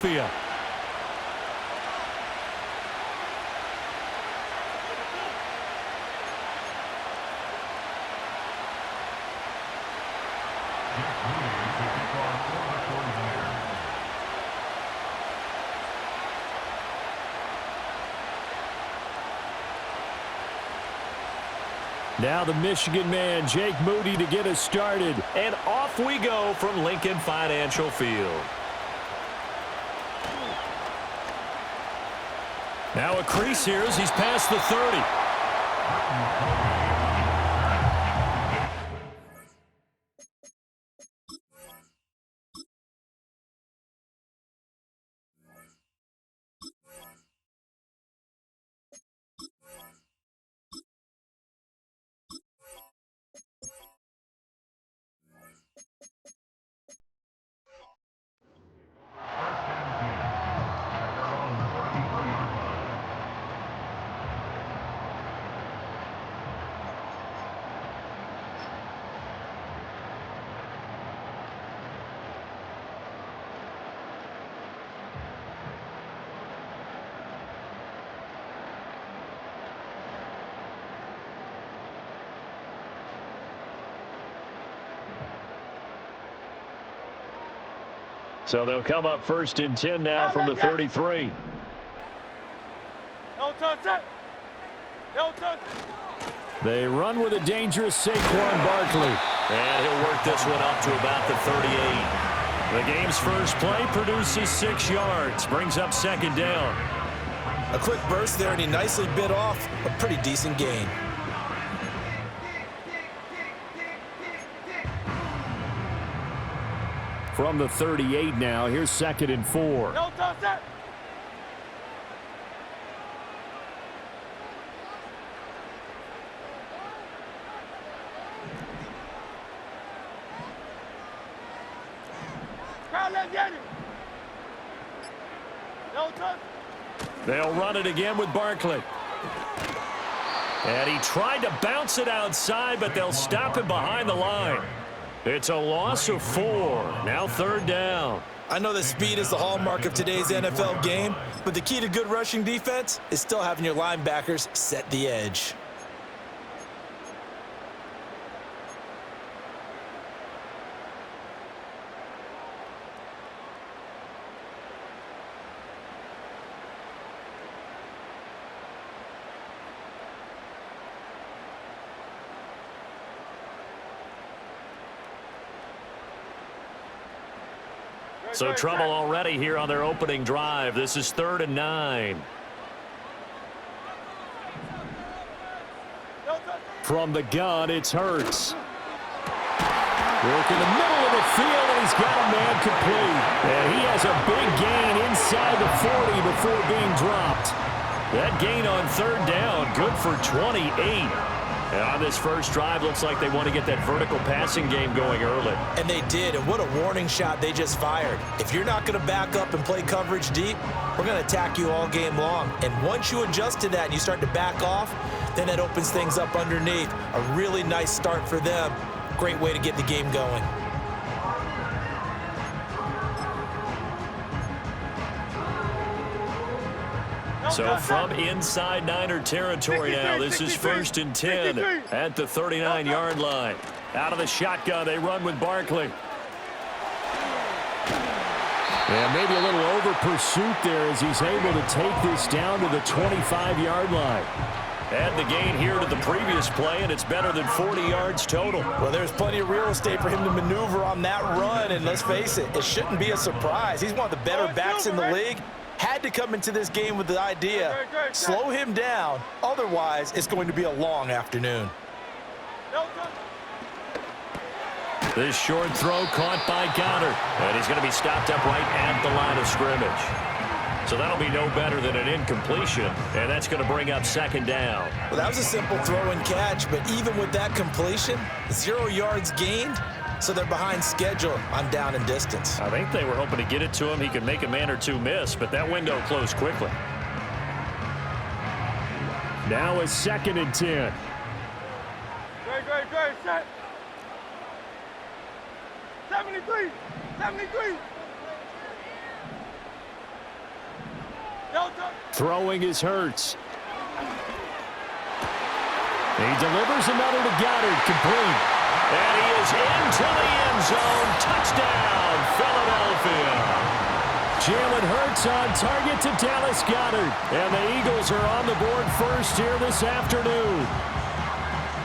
Philadelphia. Now the Michigan man, Jake Moody, to get us started. And off we go from Lincoln Financial Field. Now a crease here as he's past the 30. So they'll come up 1st and 10 now from the 33. They run with a dangerous Saquon Barkley. And he'll work this one up to about the 38. The game's first play produces 6 yards, brings up 2nd down. A quick burst there, and he nicely bit off a pretty decent gain. From the 38 now, here's 2nd and 4. No touch that. Crowd, let's get it. No touch. They'll run it again with Barkley. And he tried to bounce it outside, but they'll stop him behind the line. It's a loss of 4. Now 3rd down. I know that speed is the hallmark of today's NFL game, but the key to good rushing defense is still having your linebackers set the edge. So trouble already here on their opening drive. This is 3rd and 9. From the gun, it's Hurts. Work in the middle of the field, and he's got a man complete. And he has a big gain inside the 40 before being dropped. That gain on 3rd down, good for 28. And on this first drive, looks like they want to get that vertical passing game going early. And they did, and what a warning shot they just fired. If you're not going to back up and play coverage deep, we're going to attack you all game long. And once you adjust to that and you start to back off, then that opens things up underneath. A really nice start for them. Great way to get the game going. So from inside Niner territory now, this is 1st and 10 at the 39-yard line. Out of the shotgun, they run with Barkley. And maybe a little over pursuit there as he's able to take this down to the 25-yard line. Add the gain here to the previous play, and it's better than 40 yards total. Well, there's plenty of real estate for him to maneuver on that run, and let's face it, it shouldn't be a surprise. He's one of the better backs in the league. Had to come into this game with the idea, slow him down, otherwise it's going to be a long afternoon. This short throw caught by Goddard, and he's going to be stopped up right at the line of scrimmage. So that'll be no better than an incompletion, and that's going to bring up 2nd down. Well, that was a simple throw and catch, but even with that completion, 0 yards gained, so they're behind schedule on down and distance. I think they were hoping to get it to him. He could make a man or two miss, but that window closed quickly. Now a 2nd and 10. Great, set. 73. Throwing is Hurts. He delivers another to Goddard, complete. And he is into the end zone. Touchdown, Philadelphia. Jalen Hurts on target to Dallas Goedert. And the Eagles are on the board first here this afternoon.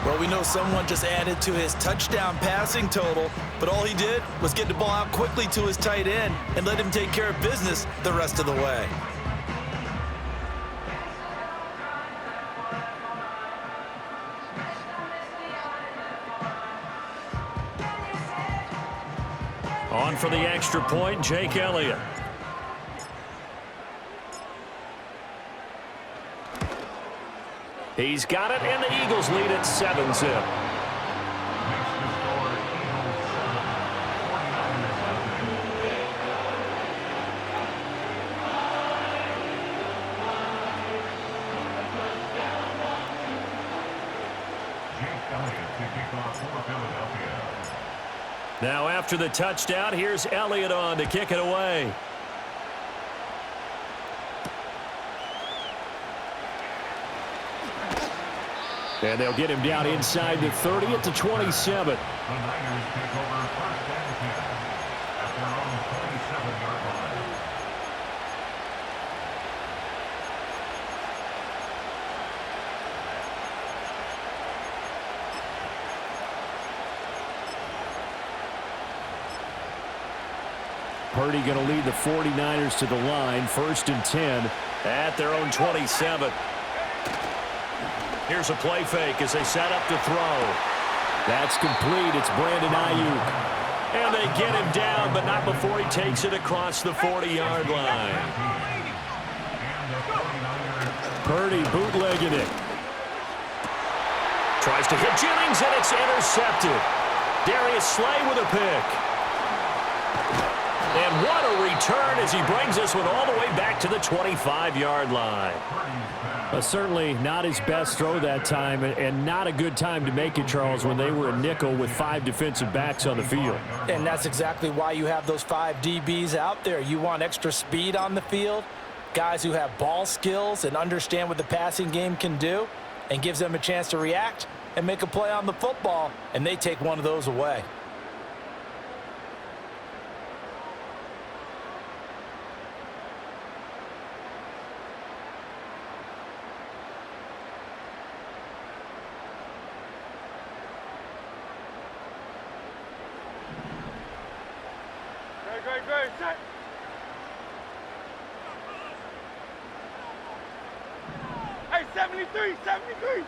Well, we know someone just added to his touchdown passing total, but all he did was get the ball out quickly to his tight end and let him take care of business the rest of the way. On for the extra point, Jake Elliott. He's got it, and the Eagles lead at 7-zip. Now after the touchdown, here's Elliott on to kick it away. And they'll get him down inside the 30 at the 27. The Niners take over first and 10 at their own 27-yard line. Purdy going to lead the 49ers to the line, first and 10 at their own 27. Here's a play fake as they set up to throw. That's complete. It's Brandon Ayuk. And they get him down, but not before he takes it across the 40-yard line. Purdy bootlegging it. Tries to hit Jennings, and it's intercepted. Darius Slay with a pick. And what a return as he brings this one all the way back to the 25-yard line. Certainly not his best throw that time, and not a good time to make it, Charles, when they were a nickel with 5 defensive backs on the field. And that's exactly why you have those 5 DBs out there. You want extra speed on the field, guys who have ball skills and understand what the passing game can do, and gives them a chance to react and make a play on the football, and they take one of those away. Great, set. Hey, 73.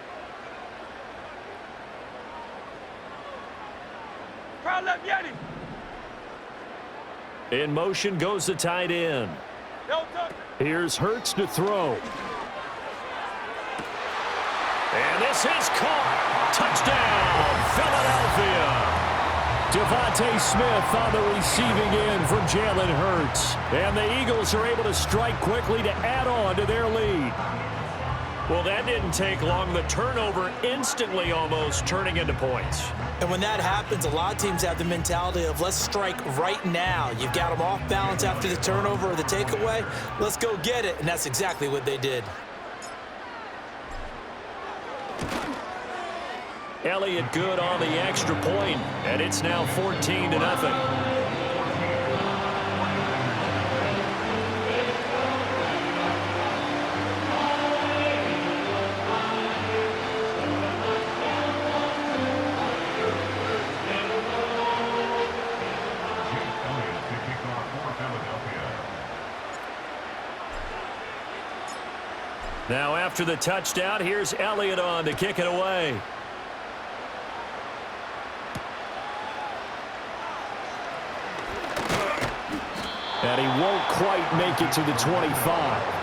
Crowd left Yeti. In motion goes the tight end. Here's Hurts to throw. And this is caught. Touchdown, Philadelphia. Devontae Smith on the receiving end from Jalen Hurts. And the Eagles are able to strike quickly to add on to their lead. Well, that didn't take long. The turnover instantly almost turning into points. And when that happens, a lot of teams have the mentality of let's strike right now. You've got them off balance after the turnover or the takeaway. Let's go get it. And that's exactly what they did. Elliott good on the extra point, and it's now 14-0. Now after the touchdown, here's Elliott on to kick it away. And he won't quite make it to the 25.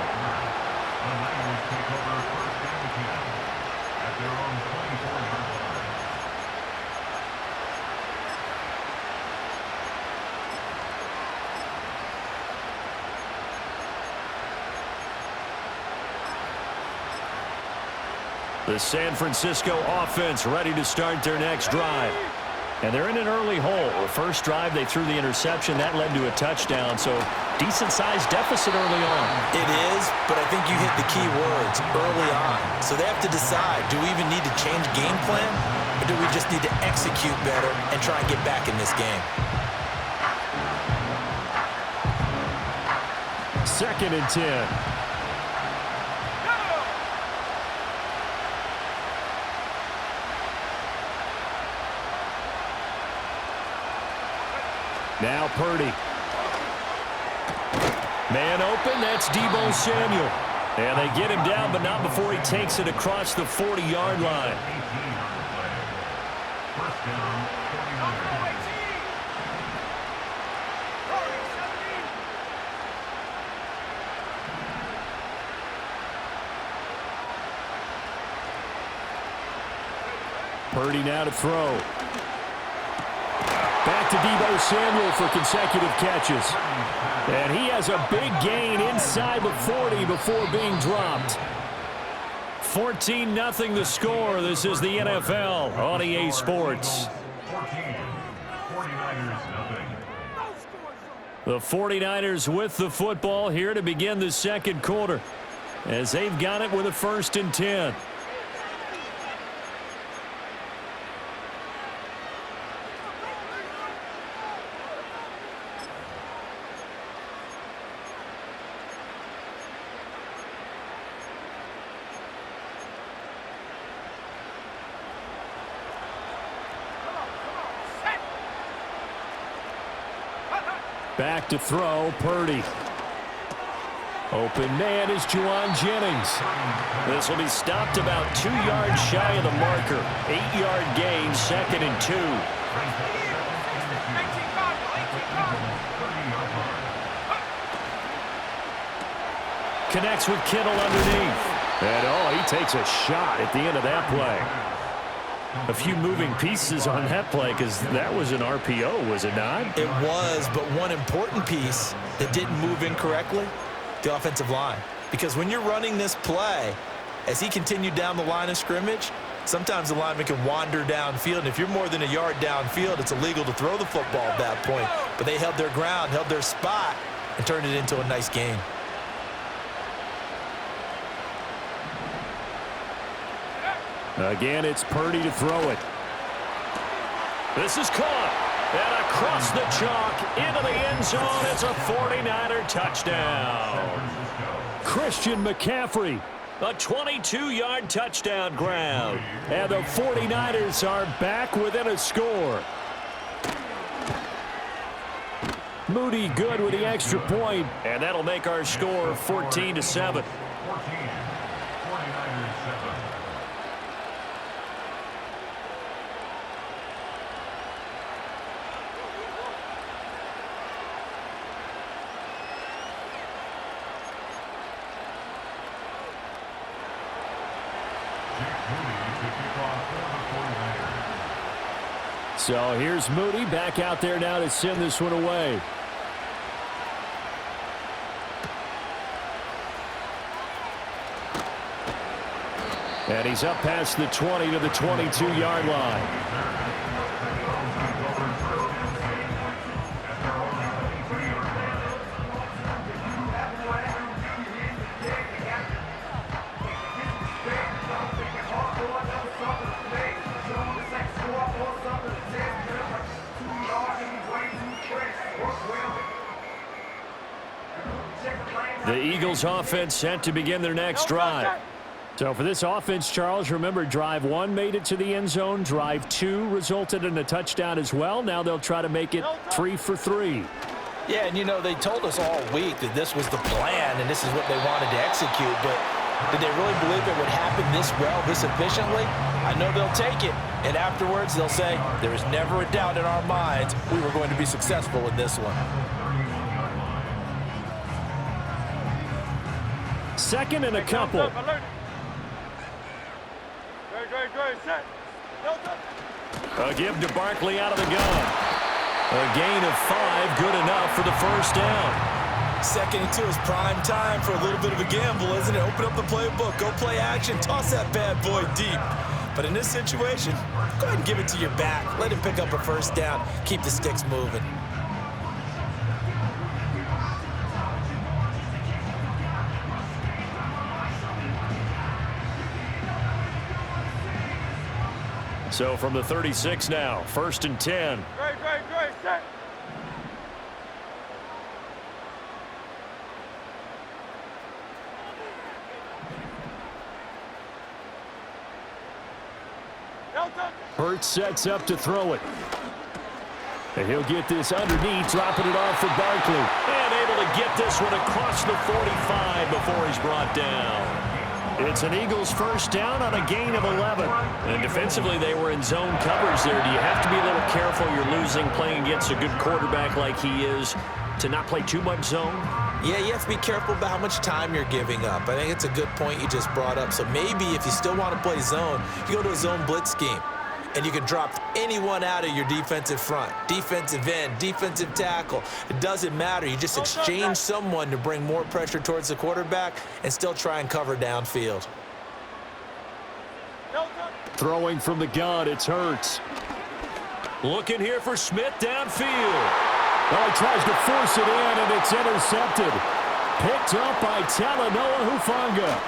The San Francisco offense ready to start their next drive. And they're in an early hole. The first drive, they threw the interception. That led to a touchdown. So decent-sized deficit early on. It is, but I think you hit the key words early on. So they have to decide, do we even need to change game plan, or do we just need to execute better and try and get back in this game? 2nd and 10. Now Purdy. Man open, that's Deebo Samuel. And they get him down, but not before he takes it across the 40-yard line. First down, 49ers. Purdy now to throw. Back to Deebo Samuel for consecutive catches. And he has a big gain inside the 40 before being dropped. 14-0 the score. This is the NFL on EA Sports. 14. 49ers nothing. The 49ers with the football here to begin the second quarter, as they've got it with a 1st and 10. Back to throw, Purdy. Open man is Juwan Jennings. This will be stopped about 2 yards shy of the marker. 8-yard gain, 2nd and 2. Connects with Kittle underneath. And, he takes a shot at the end of that play. A few moving pieces on that play because that was an RPO, was it not? It was, but one important piece that didn't move incorrectly, the offensive line. Because when you're running this play, as he continued down the line of scrimmage, sometimes the lineman can wander downfield. And if you're more than a yard downfield, it's illegal to throw the football at that point. But they held their ground, held their spot, and turned it into a nice gain. Again, it's Purdy to throw it. This is caught. And across the chalk into the end zone. It's a 49er touchdown. Christian McCaffrey. A 22-yard touchdown grab. And the 49ers are back within a score. Moody good with the extra point. And that'll make our score 14-7. 14. 49ers 7. So here's Moody back out there now to send this one away. And he's up past the 20 to the 22-yard line. The Eagles offense set to begin their next drive. So for this offense, Charles, remember drive 1 made it to the end zone. Drive 2 resulted in a touchdown as well. Now they'll try to make it 3 for 3. Yeah, and they told us all week that this was the plan and this is what they wanted to execute, but did they really believe it would happen this well, this efficiently? I know they'll take it, and afterwards they'll say, there was never a doubt in our minds we were going to be successful in this one. 2nd and a couple. A give to Barkley out of the gun. A gain of 5, good enough for the first down. 2nd and 2 is prime time for a little bit of a gamble, isn't it? Open up the playbook, go play action, toss that bad boy deep. But in this situation, go ahead and give it to your back. Let him pick up a first down. Keep the sticks moving. So from the 36 now, 1st and 10. Great, set. Hurts sets up to throw it. And he'll get this underneath, dropping it off for Barkley. And able to get this one across the 45 before he's brought down. It's an Eagles first down on a gain of 11. And defensively, they were in zone coverage there. Do you have to be a little careful? You're losing, playing against a good quarterback like he is, to not play too much zone? Yeah, you have to be careful about how much time you're giving up. I think it's a good point you just brought up. So maybe if you still want to play zone, you go to a zone blitz scheme. And you can drop anyone out of your defensive front, defensive end, defensive tackle. It doesn't matter. You just exchange someone to bring more pressure towards the quarterback and still try and cover downfield. Throwing from the gun, it's Hurts. Looking here for Smith downfield. Well, he tries to force it in, and it's intercepted. Picked up by Talanoa Hufanga.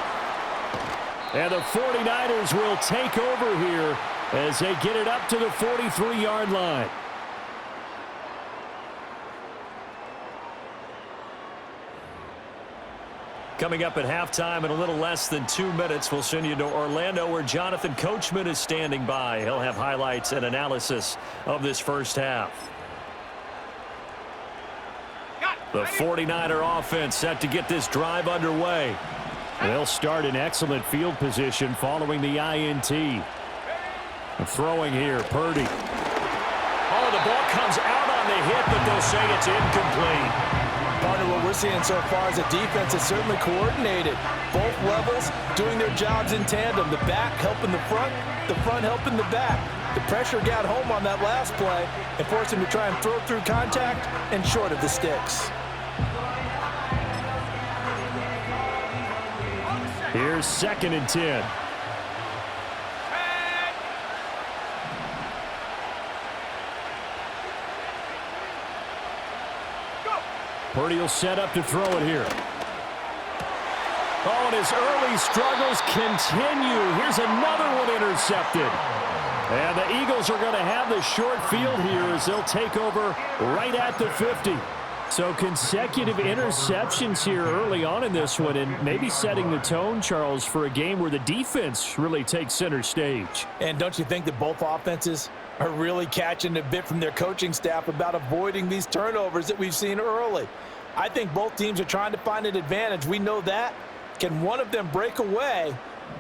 And the 49ers will take over here as they get it up to the 43-yard line. Coming up at halftime in a little less than 2 minutes, we'll send you to Orlando where Jonathan Coachman is standing by. He'll have highlights and analysis of this first half. The 49er offense set to get this drive underway. They'll start in excellent field position following the INT. Throwing here, Purdy. Oh, the ball comes out on the hit, but they'll say it's incomplete. Part of what we're seeing so far is a defense that's certainly coordinated. Both levels doing their jobs in tandem. The back helping the front helping the back. The pressure got home on that last play and forced him to try and throw through contact and short of the sticks. Here's 2nd and 10. Purdy will set up to throw it here. Oh, and his early struggles continue. Here's another one intercepted. And the Eagles are going to have the short field here as they'll take over right at the 50. So consecutive interceptions here early on in this one, and maybe setting the tone, Charles, for a game where the defense really takes center stage. And don't you think that both offenses are really catching a bit from their coaching staff about avoiding these turnovers that we've seen early? I think both teams are trying to find an advantage. We know that. Can one of them break away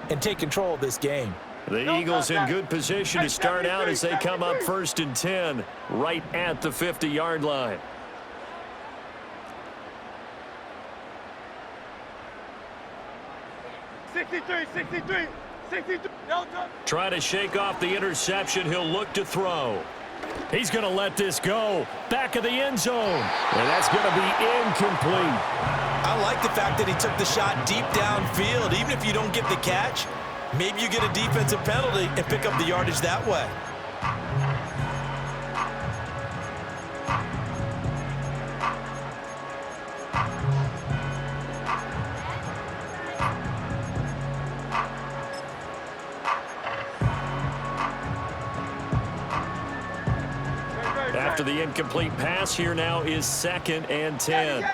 and take control of this game? The Eagles in good position to start out as they come up 1st and 10 right at the 50-yard line. Try to shake off the interception. He'll look to throw. He's going to let this go. Back of the end zone. And that's going to be incomplete. I like the fact that he took the shot deep downfield. Even if you don't get the catch, maybe you get a defensive penalty and pick up the yardage that way. After the incomplete pass, here now is 2nd and 10.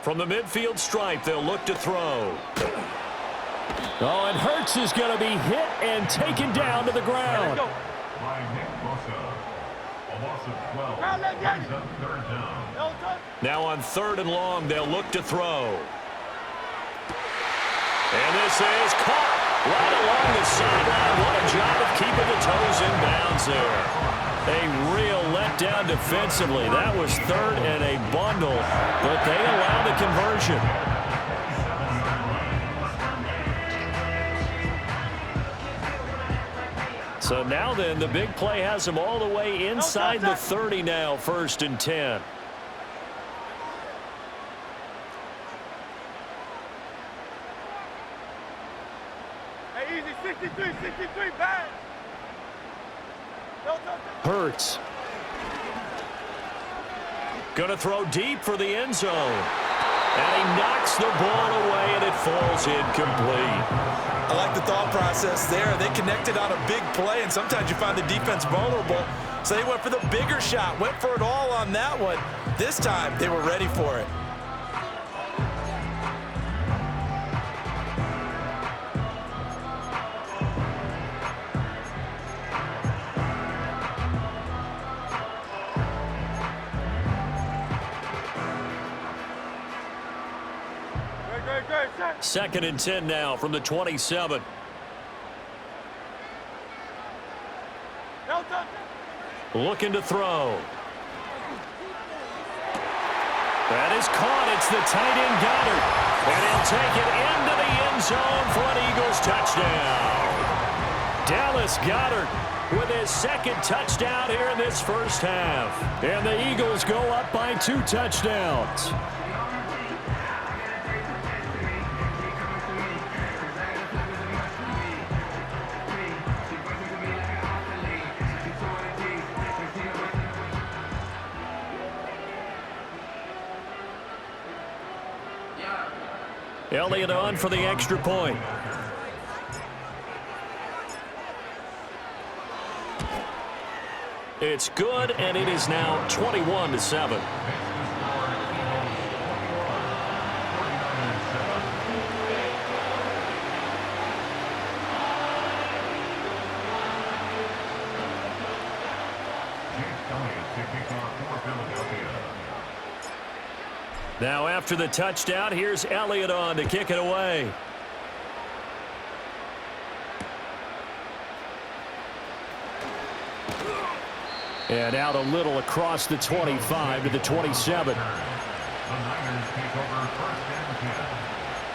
From the midfield stripe, they'll look to throw. Oh, and Hurts is going to be hit and taken down to the ground. By Nick Bosa. A loss of 12. Brings up 3rd down. Now on 3rd and long, they'll look to throw. And this is caught right along the sideline. What a job of keeping the toes in bounds there. A real letdown defensively. That was 3rd and a bundle, but they allow the conversion. So now then, the big play has them all the way inside the 30 now, 1st and 10. Hey, easy, 63, bad. Hurts. Going to throw deep for the end zone. And he knocks the ball away, and it falls incomplete. I like the thought process there. They connected on a big play, and sometimes you find the defense vulnerable. So they went for the bigger shot, went for it all on that one. This time, they were ready for it. Second and 10 now from the 27. Looking to throw. That is caught. It's the tight end Goddard. And he'll take it into the end zone for an Eagles touchdown. Dallas Goedert with his second touchdown here in this first half. And the Eagles go up by 2 touchdowns. Elliott on for the extra point. It's good, and it is now 21-7. Now after the touchdown, here's Elliott on to kick it away. And out a little across the 25 to the 27. The Niners take over first and 10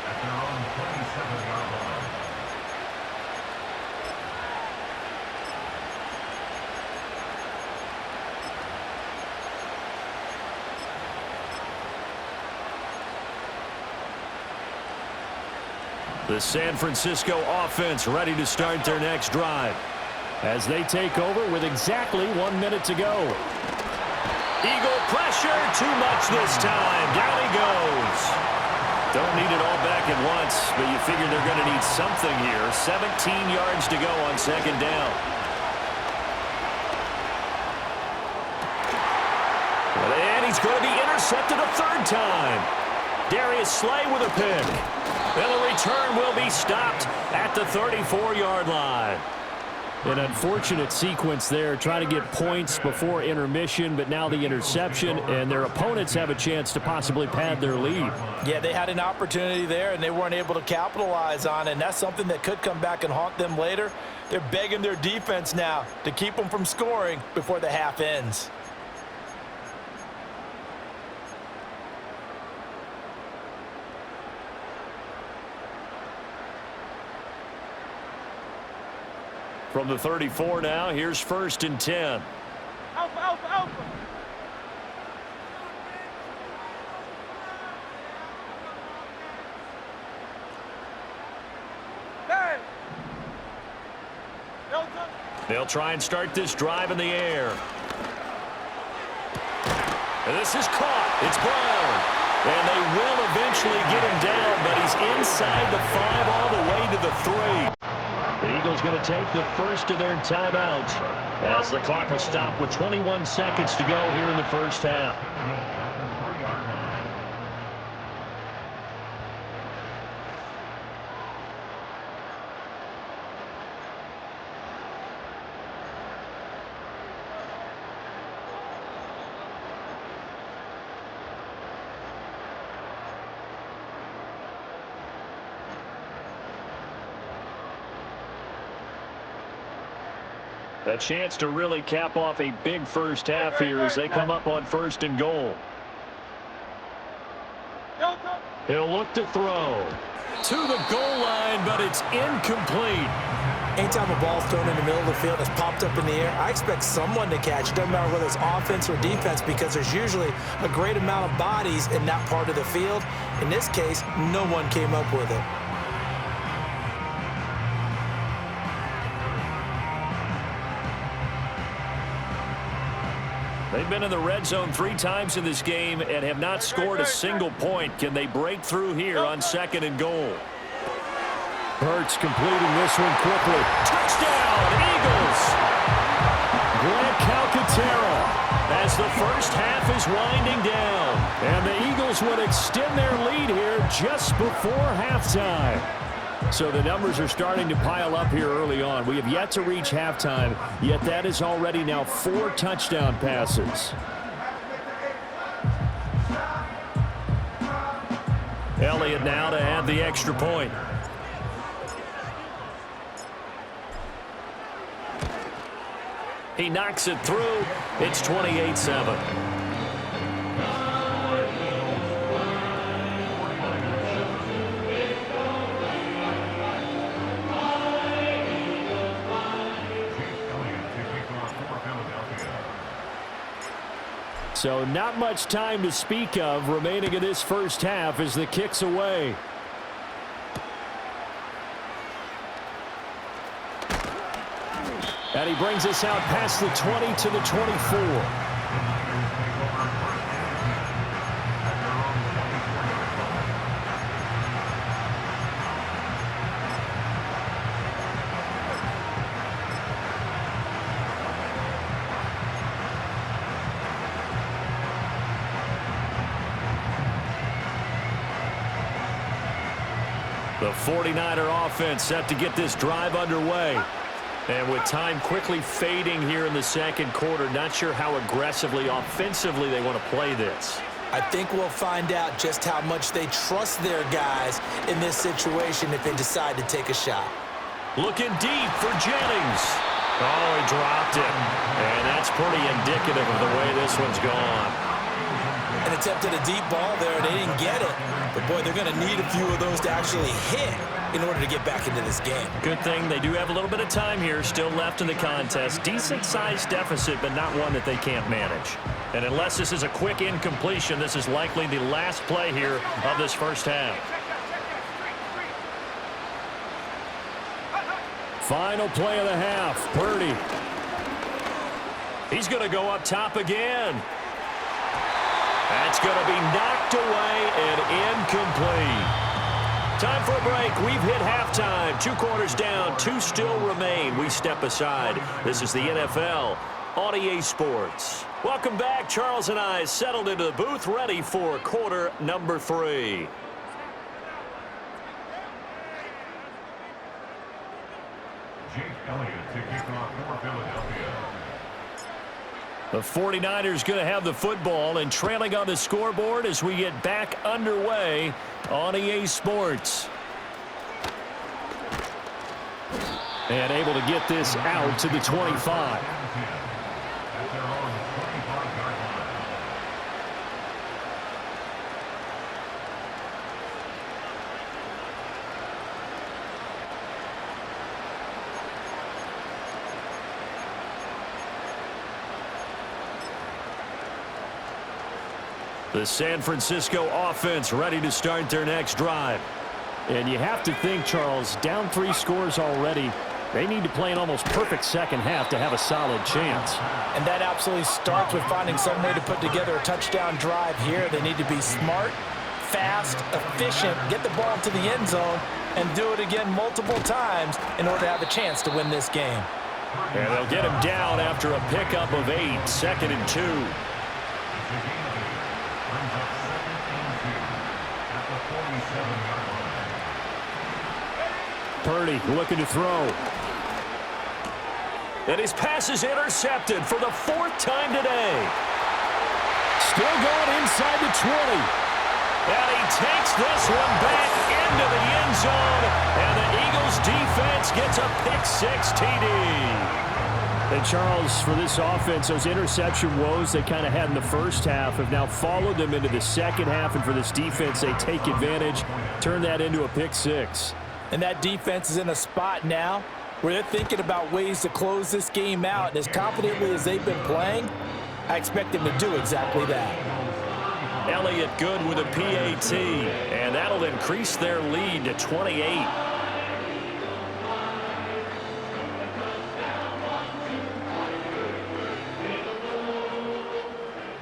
at their own 27-yard line. The San Francisco offense ready to start their next drive as they take over with exactly 1 minute to go. Eagle pressure, too much this time. Down he goes. Don't need it all back at once, but you figure they're going to need something here. 17 yards to go on second down. And he's going to be intercepted a third time. Darius Slay with a pick. And the return will be stopped at the 34-yard line. An unfortunate sequence there, trying to get points before intermission, but now the interception, and their opponents have a chance to possibly pad their lead. Yeah, they had an opportunity there, and they weren't able to capitalize on it, and that's something that could come back and haunt them later. They're begging their defense now to keep them from scoring before the half ends. From the 34 now, here's first and 10. Alpha, alpha, alpha. Hey. Delta. They'll try and start this drive in the air. And this is caught. It's Brown. And they will eventually get him down, but he's inside the 5 all the way to the 3. The Eagles going to take the first of their timeouts as the clock will stop with 21 seconds to go here in the first half. A chance to really cap off a big first half here as they come up on first and goal. Delta. He'll look to throw to the goal line, but it's incomplete. Anytime a ball's thrown in the middle of the field that's popped up in the air, I expect someone to catch it. Doesn't matter whether it's offense or defense, because there's usually a great amount of bodies in that part of the field. In this case, no one came up with it. They have been in the red zone 3 times in this game and have not scored a single point. Can they break through here on 2nd and goal? Hurts completing this one quickly. Touchdown, Eagles! Grant Calcaterra. As the first half is winding down. And the Eagles would extend their lead here just before halftime. So the numbers are starting to pile up here early on. We have yet to reach halftime, yet that is already now 4 touchdown passes. Elliott now to add the extra point. He knocks it through. It's 28-7. So not much time to speak of remaining in this first half as the kick's away. And he brings us out past the 20 to the 24. The 49er offense set to get this drive underway. And with time quickly fading here in the second quarter, not sure how aggressively, offensively they want to play this. I think we'll find out just how much they trust their guys in this situation if they decide to take a shot. Looking deep for Jennings. Oh, he dropped it. And that's pretty indicative of the way this one's gone. An attempt at a deep ball there, they didn't get it. But, boy, they're going to need a few of those to actually hit in order to get back into this game. Good thing they do have a little bit of time here still left in the contest. Decent-sized deficit, but not one that they can't manage. And unless this is a quick incompletion, this is likely the last play here of this first half. Final play of the half. Purdy. He's going to go up top again. That's going to be knocked away and incomplete. Time for a break. We've hit halftime. 2 quarters down. 2 still remain. We step aside. This is the NFL on EA Sports. Welcome back. Charles and I settled into the booth ready for quarter number 3. Jake Elliott to kick off for Philadelphia. The 49ers going to have the football and trailing on the scoreboard as we get back underway on EA Sports. And able to get this out to the 25. At their own 25-yard line. The San Francisco offense ready to start their next drive. And you have to think, Charles, down 3 scores already. They need to play an almost perfect second half to have a solid chance. And that absolutely starts with finding some way to put together a touchdown drive here. They need to be smart, fast, efficient, get the ball to the end zone, and do it again multiple times in order to have a chance to win this game. And they'll get him down after a pickup of 8, 2nd and 2. Brings up 2nd and 2 at the 47-yard line. Purdy looking to throw. And his pass is intercepted for the 4th time today. Still going inside the 20. And he takes this one back into the end zone. And the Eagles defense gets a pick-6 TD. And Charles, for this offense, those interception woes they kind of had in the first half have now followed them into the second half. And for this defense, they take advantage, turn that into a pick-6. And that defense is in a spot now where they're thinking about ways to close this game out. And as confidently as they've been playing, I expect them to do exactly that. Elliott good with a PAT, and that'll increase their lead to 28.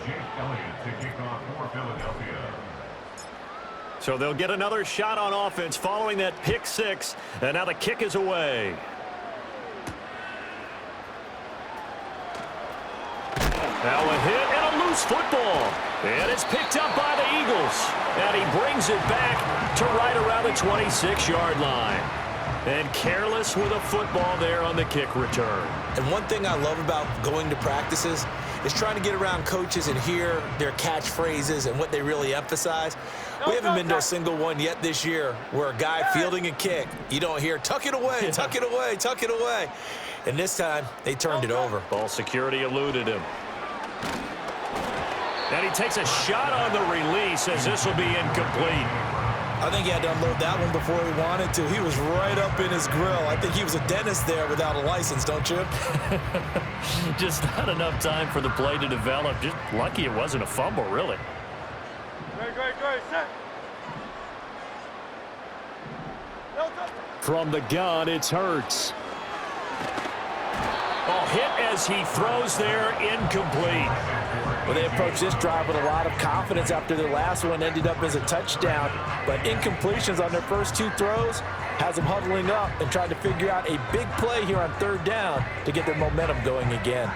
Jake Elliott to kick off for Philadelphia. So they'll get another shot on offense following that pick six, and now the kick is away. Now a hit and a loose football. And it's picked up by the Eagles. And he brings it back to right around the 26-yard line. And careless with a football there on the kick return. And one thing I love about going to practices is trying to get around coaches and hear their catchphrases and what they really emphasize. We haven't been to a single one yet this year where a guy fielding a kick, you don't hear, tuck it away, tuck it away, tuck it away. And this time, they turned it over. Ball security eluded him. And he takes a shot on the release as this will be incomplete. I think he had to unload that one before he wanted to. He was right up in his grill. I think he was a dentist there without a license, don't you? Just not enough time for the play to develop. Just lucky it wasn't a fumble, really. Great, set. From the gun, it's Hurts. Oh, hit as he throws there, incomplete. Well, they approached this drive with a lot of confidence after their last one ended up as a touchdown. But incompletions on their first two throws has them huddling up and trying to figure out a big play here on third down to get their momentum going again.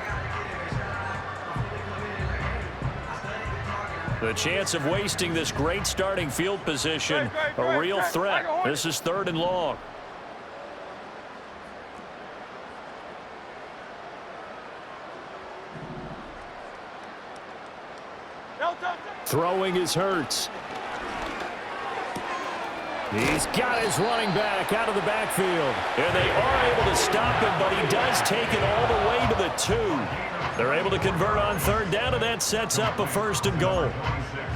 The chance of wasting this great starting field position, a real threat. This is 3rd and long. Throwing is Hurts. He's got his running back out of the backfield. And they are able to stop him, but he does take it all the way to the 2. They're able to convert on 3rd down, and that sets up a 1st and goal.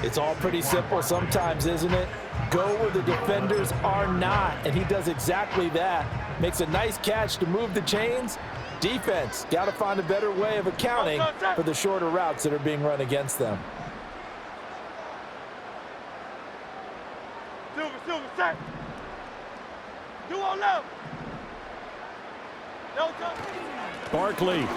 It's all pretty simple sometimes, isn't it? Go where the defenders are not, and he does exactly that. Makes a nice catch to move the chains. Defense, got to find a better way of accounting for the shorter routes that are being run against them. Silver, set. 2 on left. No touch. Barkley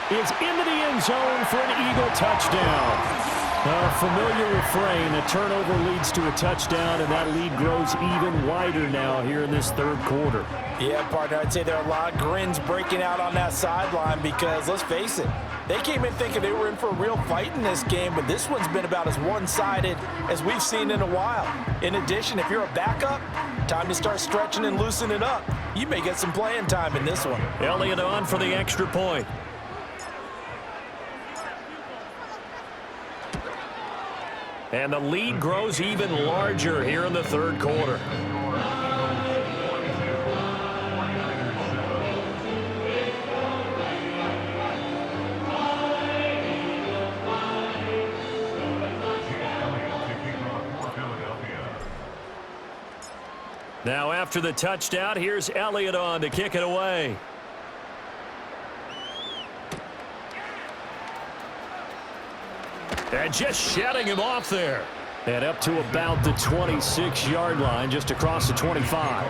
is into the end zone for an Eagle touchdown. A familiar refrain, a turnover leads to a touchdown, and that lead grows even wider now here in this 3rd quarter. Yeah, partner, I'd say there are a lot of grins breaking out on that sideline because, let's face it, they came in thinking they were in for a real fight in this game, but this one's been about as one-sided as we've seen in a while. In addition, if you're a backup, time to start stretching and loosening up. You may get some playing time in this one. Elliott on for the extra point. And the lead grows even larger here in the 3rd quarter. Now after the touchdown, here's Elliott on to kick it away. And just shedding him off there. And up to about the 26-yard line, just across the 25.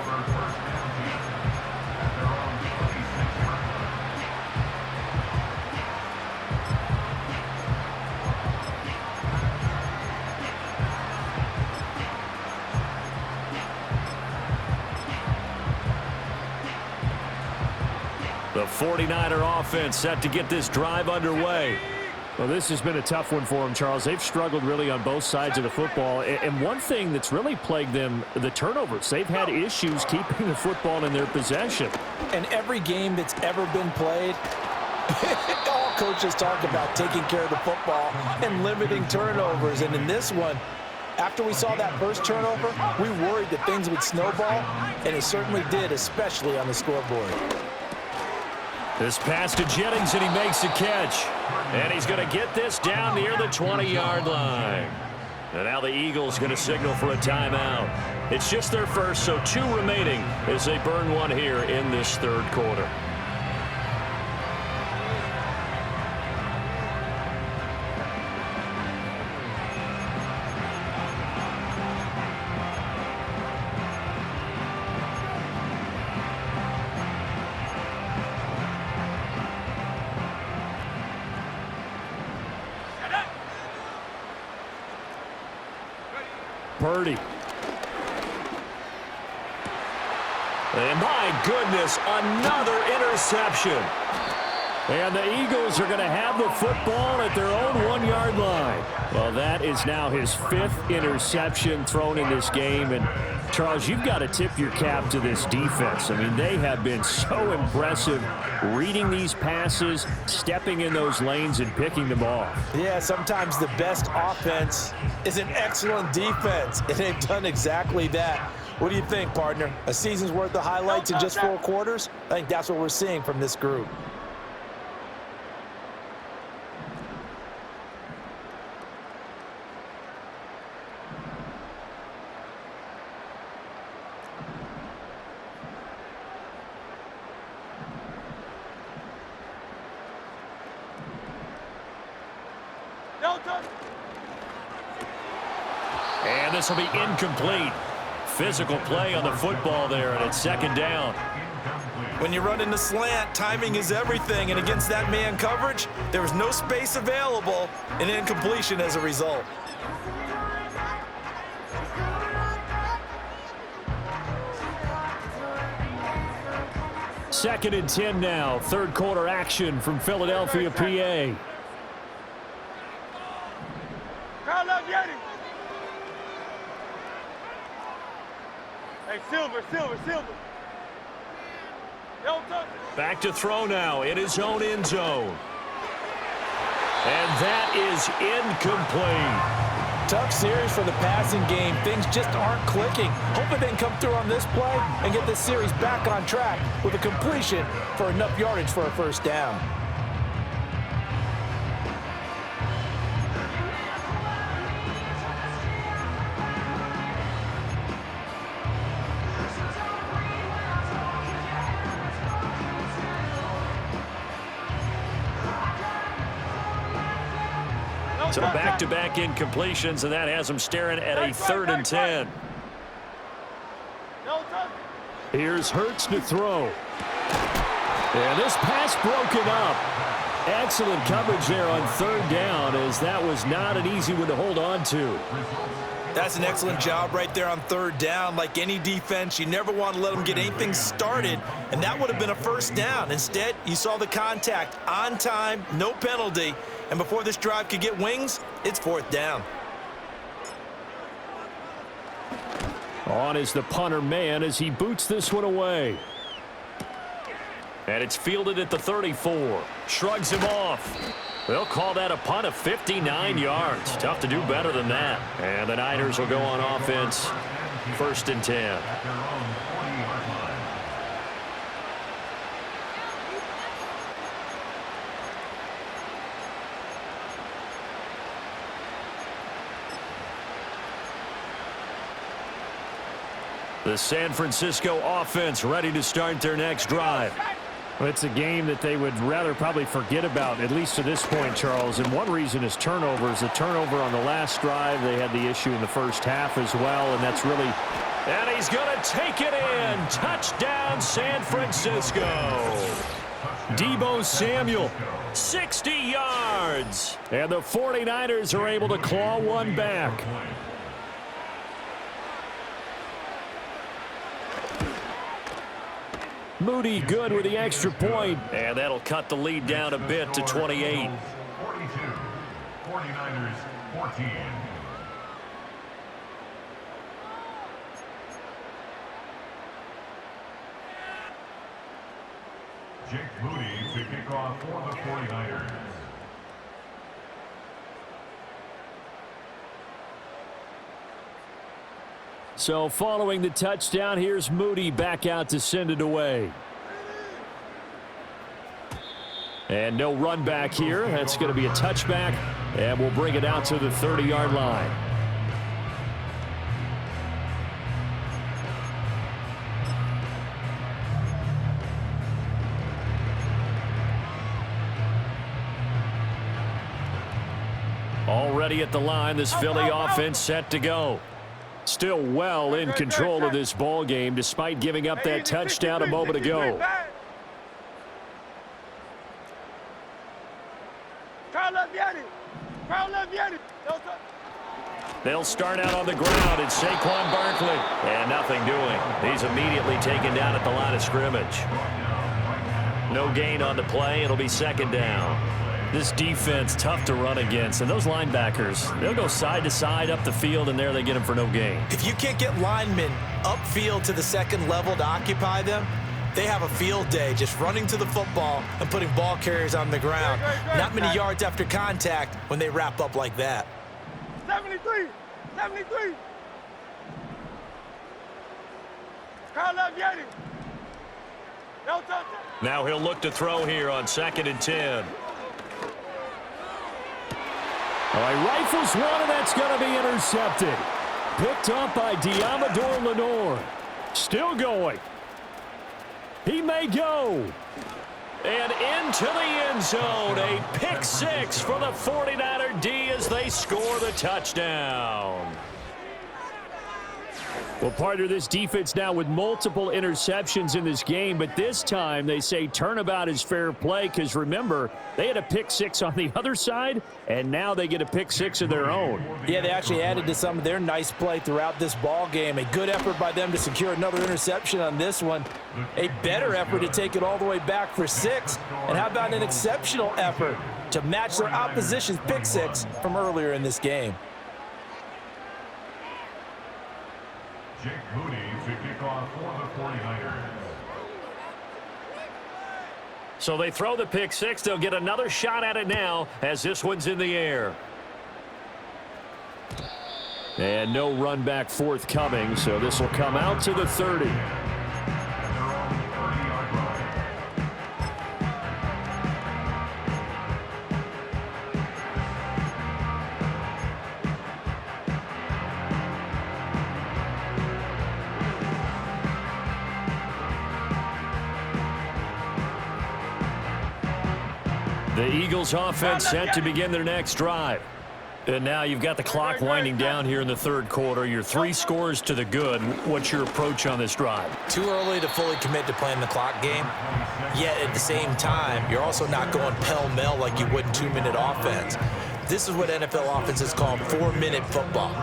The 49er offense set to get this drive underway. Well, this has been a tough one for them, Charles. They've struggled really on both sides of the football. And one thing that's really plagued them, the turnovers. They've had issues keeping the football in their possession. And every game that's ever been played, all coaches talk about taking care of the football and limiting turnovers. And in this one, after we saw that first turnover, we worried that things would snowball, and it certainly did, especially on the scoreboard. This pass to Jennings, and he makes the catch. And he's going to get this down near the 20-yard line. And now the Eagles going to signal for a timeout. It's just their first, so 2 remaining as they burn one here in this 3rd quarter. Purdy. And my goodness, another interception. And the Eagles are going to have the football at their own 1-yard line. Well, that is now his 5th interception thrown in this game. And, Charles, you've got to tip your cap to this defense. I mean, they have been so impressive reading these passes, stepping in those lanes, and picking them off. Yeah, sometimes the best offense is an excellent defense, and they've done exactly that. What do you think, partner? A season's worth of highlights in just 4 quarters? I think that's what we're seeing from this group. And this will be incomplete. Physical play on the football there, and it's 2nd down. When you run in the slant, timing is everything, and against that man coverage, there was no space available, and incompletion as a result. Second and 10 now. 3rd quarter action from Philadelphia, PA. Hey, Silver. Back to throw now in his own end zone. And that is incomplete. Tough series for the passing game. Things just aren't clicking. Hoping they can come through on this play and get this series back on track with a completion for enough yardage for a 1st down. So back-to-back incompletions, and that has them staring at a 3rd and 10. Here's Hurts to throw. And this pass broken up. Excellent coverage there on 3rd down, as that was not an easy one to hold on to. That's an excellent job right there on 3rd down. Like any defense, you never want to let them get anything started, and that would have been a 1st down. Instead, you saw the contact on time, no penalty, and before this drive could get wings, it's 4th down. On is the punter man as he boots this one away. And it's fielded at the 34. Shrugs him off. They'll call that a punt of 59 yards. Tough to do better than that. And the Niners will go on offense. 1st and 10. The San Francisco offense ready to start their next drive. Well, it's a game that they would rather probably forget about, at least to this point, Charles. And one reason is turnovers. A turnover on the last drive. They had the issue in the 1st half as well, and that's really... And he's going to take it in. Touchdown, San Francisco. Deebo Samuel. 60 yards. And the 49ers are able to claw one back. Moody good with the extra point. And that'll cut the lead down a bit to 28. 42. 49ers 14. Jake Moody to kick off for the 49ers. So following the touchdown, here's Moody back out to send it away. And no run back here. That's going to be a touchback, and we'll bring it out to the 30-yard line. Already at the line, this Philly offense set to go. Still well in control of this ball game, despite giving up that touchdown a moment ago. They'll start out on the ground. It's Saquon Barkley. And nothing doing. He's immediately taken down at the line of scrimmage. No gain on the play. It'll be second down. This defense, tough to run against. And those linebackers, they'll go side to side up the field, and there they get them for no gain. If you can't get linemen upfield to the second level to occupy them, they have a field day just running to the football and putting ball carriers on the ground. Not many yards after contact when they wrap up like that. 73, 73. Crowd left Yeti. No touch. Now he'll look to throw here on 2nd and 10. All right, rifles one, and that's going to be intercepted. Picked up by Diamador Lenore. Still going. He may go. And into the end zone. A pick 6 for the 49er D as they score the touchdown. Well, partner, this defense now with multiple interceptions in this game, but this time they say turnabout is fair play because, remember, they had a pick 6 on the other side, and now they get a pick 6 of their own. Yeah, they actually added to some of their nice play throughout this ball game. A good effort by them to secure another interception on this one. A better effort to take it all the way back for 6. And how about an exceptional effort to match their opposition's pick 6 from earlier in this game? Jake Moody to kick off for the 49ers. So they throw the pick 6. They'll get another shot at it now as this one's in the air. And no run back forthcoming, so this will come out to the 30. The Eagles offense set to begin their next drive. And now you've got the clock winding down here in the third quarter. Your 3 scores to the good. What's your approach on this drive? Too early to fully commit to playing the clock game. Yet at the same time, you're also not going pell-mell like you would in 2-minute offense. This is what NFL offenses call 4-minute football.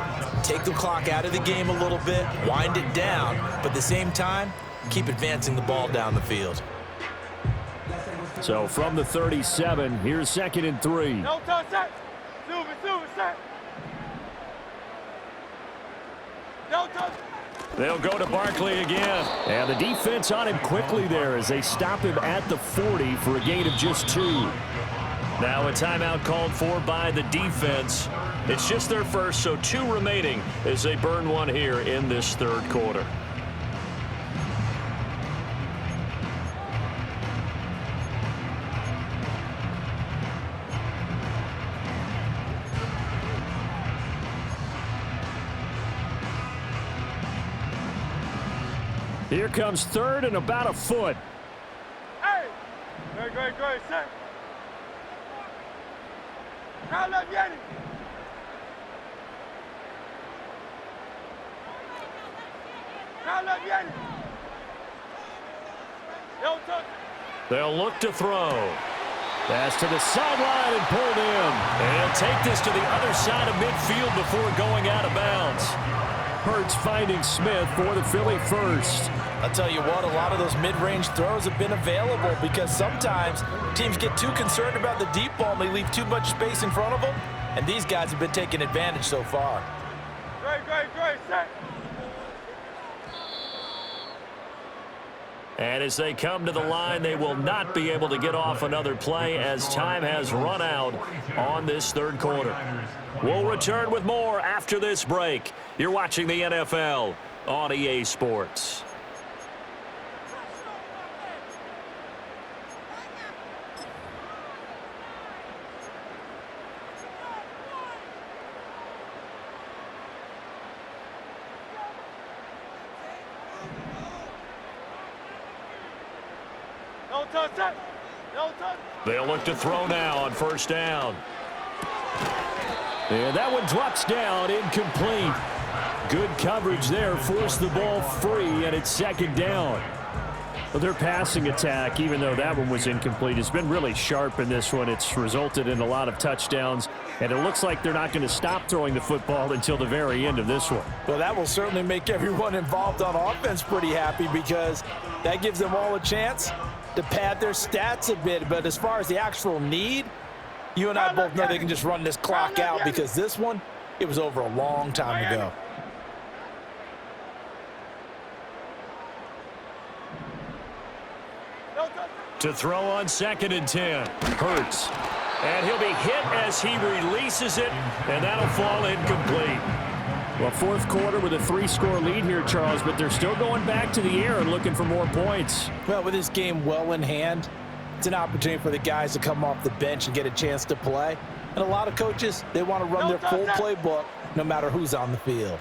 Take the clock out of the game a little bit, wind it down, but at the same time, keep advancing the ball down the field. So from the 37, here's 2nd and 3. No touch, set. Silver, set. No touch. They'll go to Barkley again. And the defense on him quickly there as they stop him at the 40 for a gain of just 2. Now a timeout called for by the defense. It's just their first, so 2 remaining as they burn one here in this third quarter. Here comes 3rd and about a foot. Hey! Great, set. Crowd left Yeti. Crowd left Yeti. No touch. They'll look to throw. Pass to the sideline and pulled in. And he'll take this to the other side of midfield before going out of bounds. Hurts finding Smith for the Philly first. I'll tell you what, a lot of those mid-range throws have been available because sometimes teams get too concerned about the deep ball and they leave too much space in front of them, and these guys have been taking advantage so far. Great, set. And as they come to the line, they will not be able to get off another play as time has run out on this third quarter. We'll return with more after this break. You're watching the NFL on EA Sports. No touch, set. No touch. They'll look to throw now on first down. And that one drops down, incomplete. Good coverage there, forced the ball free, and it's 2nd down. Well, their passing attack, even though that one was incomplete, has been really sharp in this one. It's resulted in a lot of touchdowns, and it looks like they're not going to stop throwing the football until the very end of this one. Well, that will certainly make everyone involved on offense pretty happy because that gives them all a chance to pad their stats a bit. But as far as the actual need, you and I both know they can just run this clock out because this one, it was over a long time ago. To throw on 2nd and 10. Hurts. And he'll be hit as he releases it, and that'll fall incomplete. Well, fourth quarter with a 3-score lead here, Charles, but they're still going back to the air and looking for more points. Well, with this game well in hand, it's an opportunity for the guys to come off the bench and get a chance to play. And a lot of coaches, they want to run their full playbook no matter who's on the field.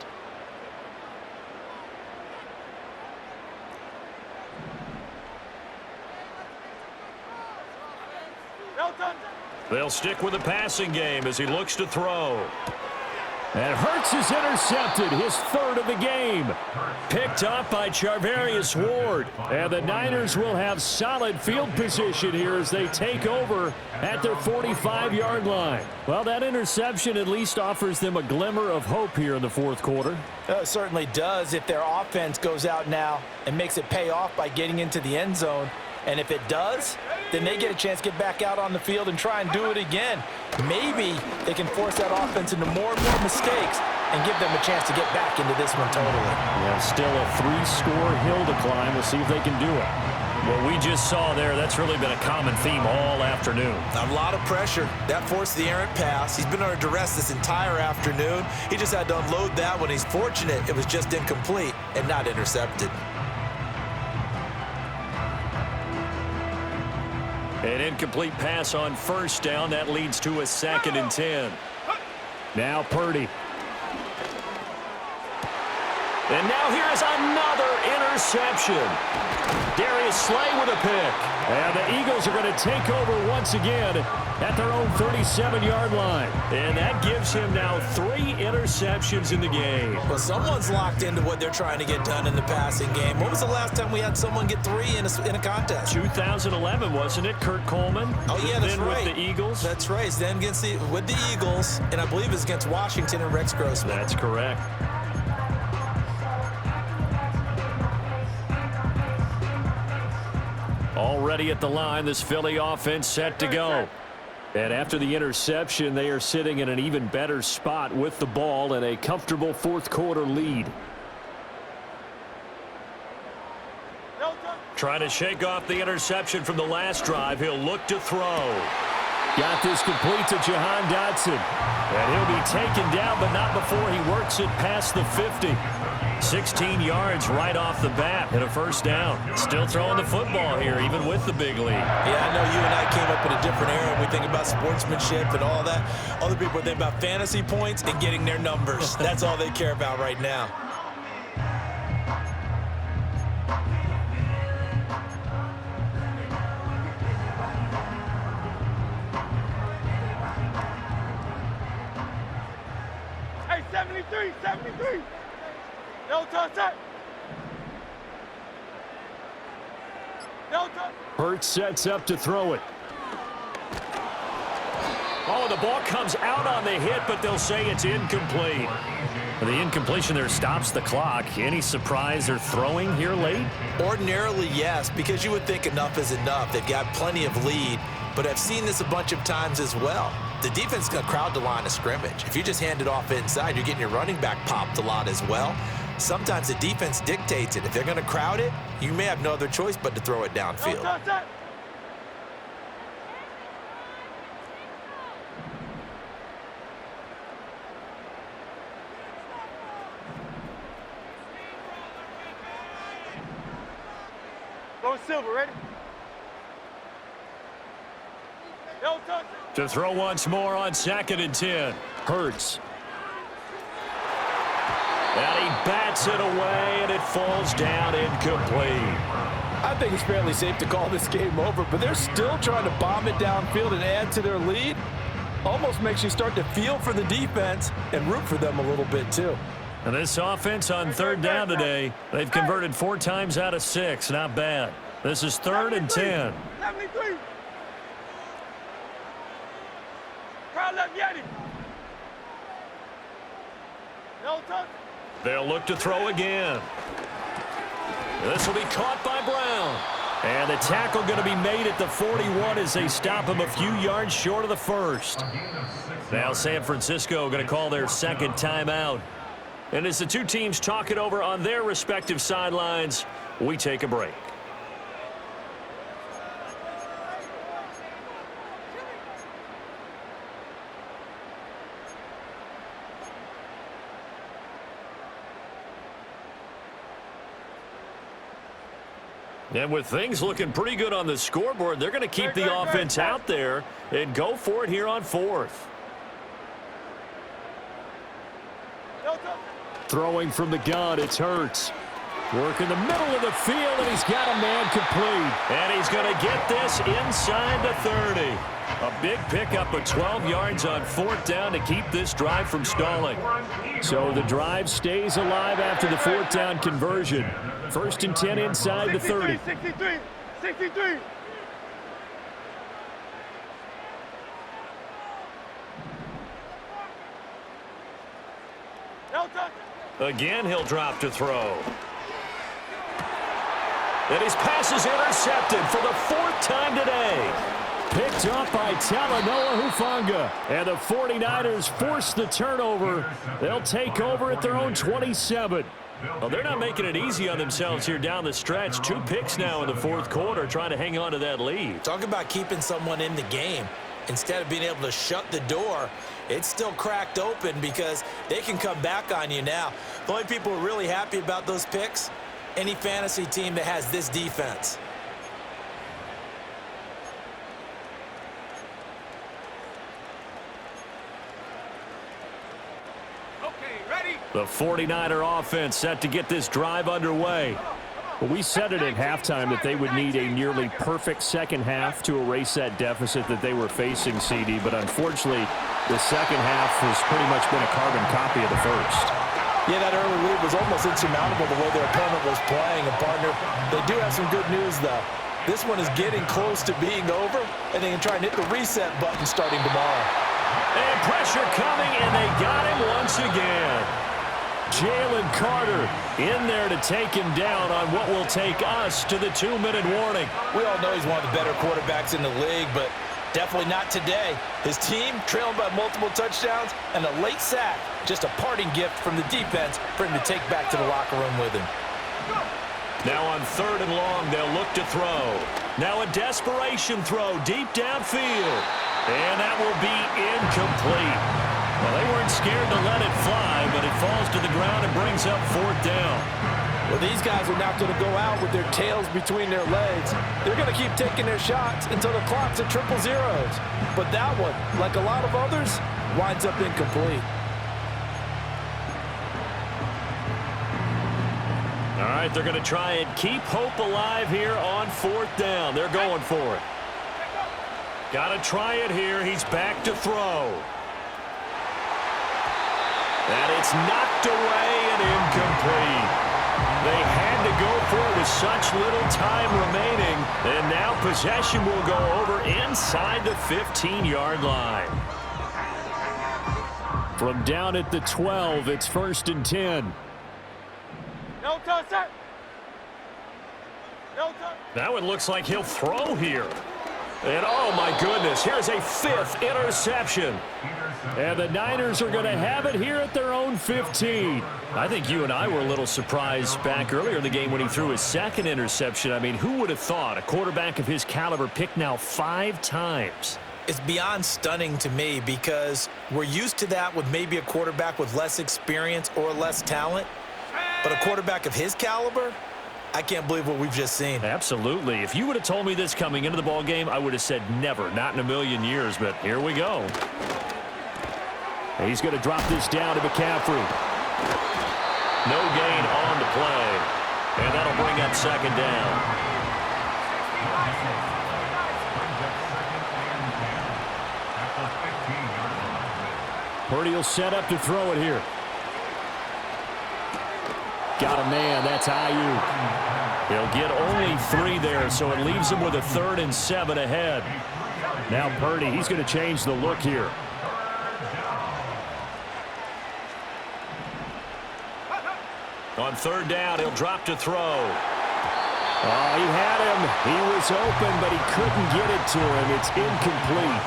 They'll stick with the passing game as he looks to throw. And Hurts is intercepted, his 3rd of the game. Picked up by Charvarius Ward. And the Niners will have solid field position here as they take over at their 45-yard line. Well, that interception at least offers them a glimmer of hope here in the fourth quarter. It certainly does if their offense goes out now and makes it pay off by getting into the end zone. And if it does, then they get a chance to get back out on the field and try and do it again. Maybe they can force that offense into more and more mistakes and give them a chance to get back into this one totally. Yeah, still a 3-score hill to climb. We'll see if they can do it. What we just saw there, that's really been a common theme all afternoon. A lot of pressure. That forced the errant pass. He's been under duress this entire afternoon. He just had to unload that one. He's fortunate it was just incomplete and not intercepted. An incomplete pass on 1st down. That leads to a 2nd and 10. Now Purdy. And now here's another interception. Darius Slay with a pick. And the Eagles are going to take over once again at their own 37-yard line. And that gives him now 3 interceptions in the game. Well, someone's locked into what they're trying to get done in the passing game. When was the last time we had someone get 3 in a contest? 2011, wasn't it? Kurt Coleman. Oh, yeah, that's then right. With the Eagles. That's right. Then with the Eagles, and I believe it's against Washington and Rex Grossman. That's correct. Already at the line, this Philly offense set to go. And after the interception, they are sitting in an even better spot with the ball and a comfortable fourth quarter lead. Trying to shake off the interception from the last drive. He'll look to throw. Got this complete to Jahan Dotson. And he'll be taken down, but not before he works it past the 50. 16 yards right off the bat and a 1st down. Still throwing the football here, even with the big lead. Yeah, I know you and I came up in a different era and we think about sportsmanship and all that. Other people think about fantasy points and getting their numbers. That's all they care about right now. Hey, 73, 73. No touch that. No touch. Hurts sets up to throw it. Oh, the ball comes out on the hit, but they'll say it's incomplete. The incompletion there stops the clock. Any surprise they're throwing here late? Ordinarily, yes, because you would think enough is enough. They've got plenty of lead, but I've seen this a bunch of times as well. The defense is going to crowd the line of scrimmage. If you just hand it off inside, you're getting your running back popped a lot as well. Sometimes the defense dictates it. If they're going to crowd it, you may have no other choice but to throw it downfield. No touch that. Go Silver, ready? No touch. To throw once more on 2nd and 10. Hurts. And he bats it away, and it falls down incomplete. I think it's fairly safe to call this game over, but they're still trying to bomb it downfield and add to their lead. Almost makes you start to feel for the defense and root for them a little bit, too. And this offense on 3rd down today, they've converted 4 times out of 6. Not bad. This is 3rd and 10. 73. Crowd left Yeti. No touch. They'll look to throw again. This will be caught by Brown. And the tackle going to be made at the 41 as they stop him a few yards short of the first. Now San Francisco going to call their second timeout. And as the two teams talk it over on their respective sidelines, we take a break. And with things looking pretty good on the scoreboard, they're going to keep the offense out there and go for it here on 4th. Throwing from the gun, it's Hurts. Work in the middle of the field, and he's got a man complete. And he's going to get this inside the 30. A big pickup of 12 yards on 4th down to keep this drive from stalling. So the drive stays alive after the 4th down conversion. 1st and 10 inside the 30. 63. No touch. Again, he'll drop to throw. And his pass is intercepted for the 4th time today. Picked up by Talanoa Hufanga. And the 49ers force the turnover. They'll take over at their own 27. Well, they're not making it easy on themselves here down the stretch. 2 picks now in the 4th quarter trying to hang on to that lead. Talk about keeping someone in the game. Instead of being able to shut the door, it's still cracked open because they can come back on you now. The only people who are really happy about those picks, any fantasy team that has this defense. Okay, ready? The 49er offense set to get this drive underway. Well, we said it at halftime that they would need a nearly perfect second half to erase that deficit that they were facing, CD. But unfortunately, the second half has pretty much been a carbon copy of the first. Yeah, that early lead was almost insurmountable the way their opponent was playing. And, partner, they do have some good news, though. This one is getting close to being over, and they can try and hit the reset button starting tomorrow. And pressure coming, and they got him once again. Jalen Carter in there to take him down on what will take us to the 2-minute warning. We all know he's one of the better quarterbacks in the league, but definitely not today. His team trailing by multiple touchdowns and a late sack. Just a parting gift from the defense for him to take back to the locker room with him. Now on 3rd and long, they'll look to throw. Now a desperation throw deep downfield. And that will be incomplete. Well, they weren't scared to let it fly, but it falls to the ground and brings up 4th down. Well, these guys are not going to go out with their tails between their legs. They're going to keep taking their shots until the clock's at 000. But that one, like a lot of others, winds up incomplete. All right, they're going to try and keep hope alive here on 4th down. They're going for it. Got to try it here. He's back to throw. And it's knocked away and incomplete. They had to go for it with such little time remaining. And now possession will go over inside the 15-yard line. From down at the 12, it's 1st and 10. No touch, sir. No touch. That one looks like he'll throw here. And oh my goodness, here's a 5th interception. And the Niners are going to have it here at their own 15. I think you and I were a little surprised back earlier in the game when he threw his 2nd interception. I mean, who would have thought a quarterback of his caliber picked now 5 times? It's beyond stunning to me because we're used to that with maybe a quarterback with less experience or less talent. But a quarterback of his caliber, I can't believe what we've just seen. Absolutely. If you would have told me this coming into the ball game, I would have said never, not in a million years, but here we go. He's going to drop this down to McCaffrey. No gain on the play, and that'll bring up 2nd down. Purdy will set up to throw it here. Got a man. That's Ayuk. He'll get only 3 there, so it leaves him with a 3rd and 7 ahead. Now Purdy, he's going to change the look here. On 3rd down, he'll drop to throw. Oh, he had him. He was open, but he couldn't get it to him. It's incomplete.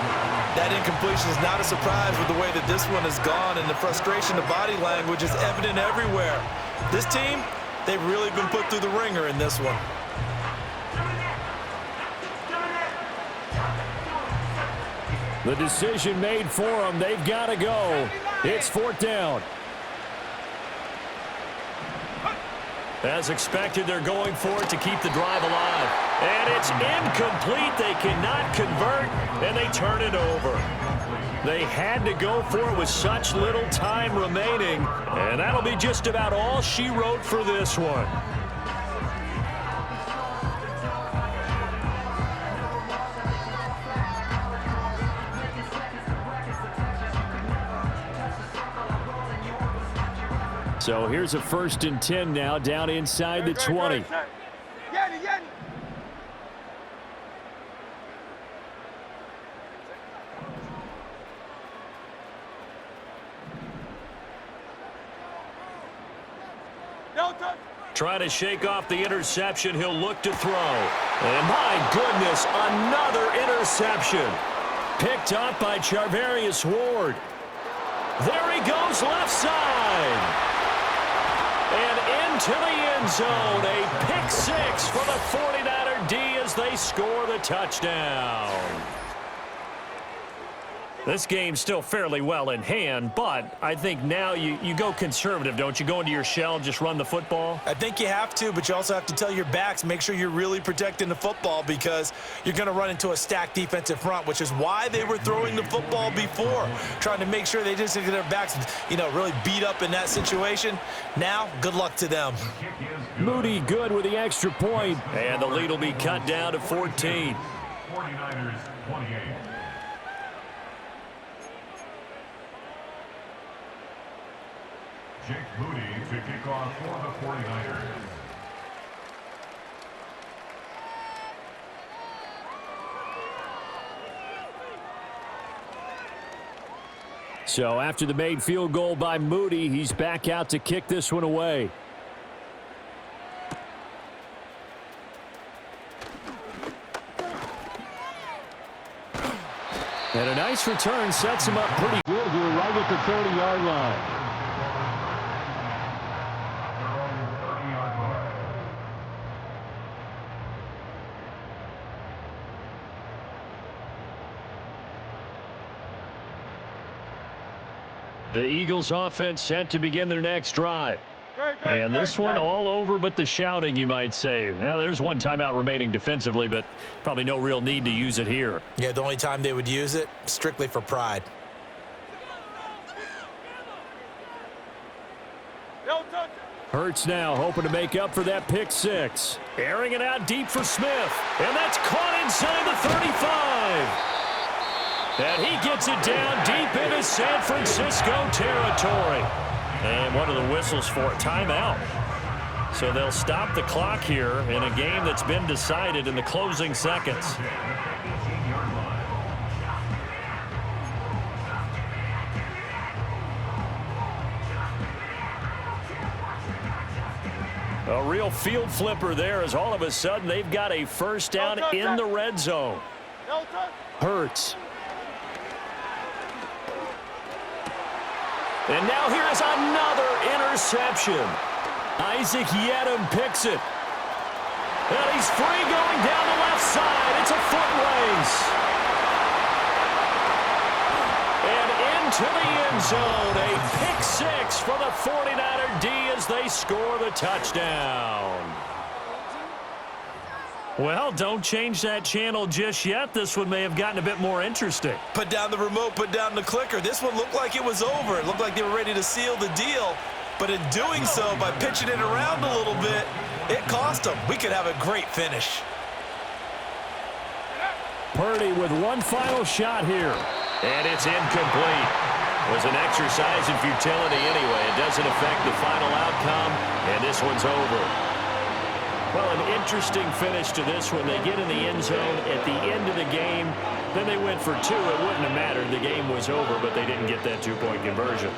That incompletion is not a surprise with the way that this one has gone, and the frustration, the body language is evident everywhere. This team, they've really been put through the ringer in this one. The decision made for them. They've got to go. It's 4th down. As expected, they're going for it to keep the drive alive. And it's incomplete. They cannot convert, and they turn it over. They had to go for it with such little time remaining, and that'll be just about all she wrote for this one. So here's a 1st and 10 now, down inside the 20. Trying to shake off the interception. He'll look to throw. And my goodness, another interception. Picked up by Charvarius Ward. There he goes, left side. And into the end zone. A pick 6 for the 49er D as they score the touchdown. This game's still fairly well in hand, but I think now you go conservative, don't you? Go into your shell, just run the football? I think you have to, but you also have to tell your backs, make sure you're really protecting the football because you're going to run into a stacked defensive front, which is why they were throwing the football before, trying to make sure they just get their backs, really beat up in that situation. Now, good luck to them. Moody good with the extra point. And the lead will be cut down to 14. 49ers 28. Jake Moody to kick off for the 49ers. So after the made field goal by Moody, he's back out to kick this one away. And a nice return sets him up pretty good here right at the 30-yard line. The Eagles offense set to begin their next drive. And this one all over but the shouting, you might say. Now, there's one timeout remaining defensively, but probably no real need to use it here. Yeah, the only time they would use it, strictly for pride. Hurts now hoping to make up for that pick 6. Airing it out deep for Smith. And that's caught inside the 35. And he gets it down deep into San Francisco territory. And what are the whistles for? Timeout. So they'll stop the clock here in a game that's been decided in the closing seconds. A real field flipper there as all of a sudden they've got a first down in the red zone. Hurts. And now here is another interception. Isaac Yedem picks it. And he's free going down the left side. It's a foot race. And into the end zone. A pick 6 for the 49er D as they score the touchdown. Well, don't change that channel just yet. This one may have gotten a bit more interesting. Put down the remote, put down the clicker. This one looked like it was over. It looked like they were ready to seal the deal. But in doing so, by pitching it around a little bit, it cost them. We could have a great finish. Purdy with one final shot here. And it's incomplete. It was an exercise in futility anyway. It doesn't affect the final outcome, and this one's over. Well, an interesting finish to this one. They get in the end zone at the end of the game. Then they went for two. It wouldn't have mattered. The game was over, but they didn't get that two-point conversion.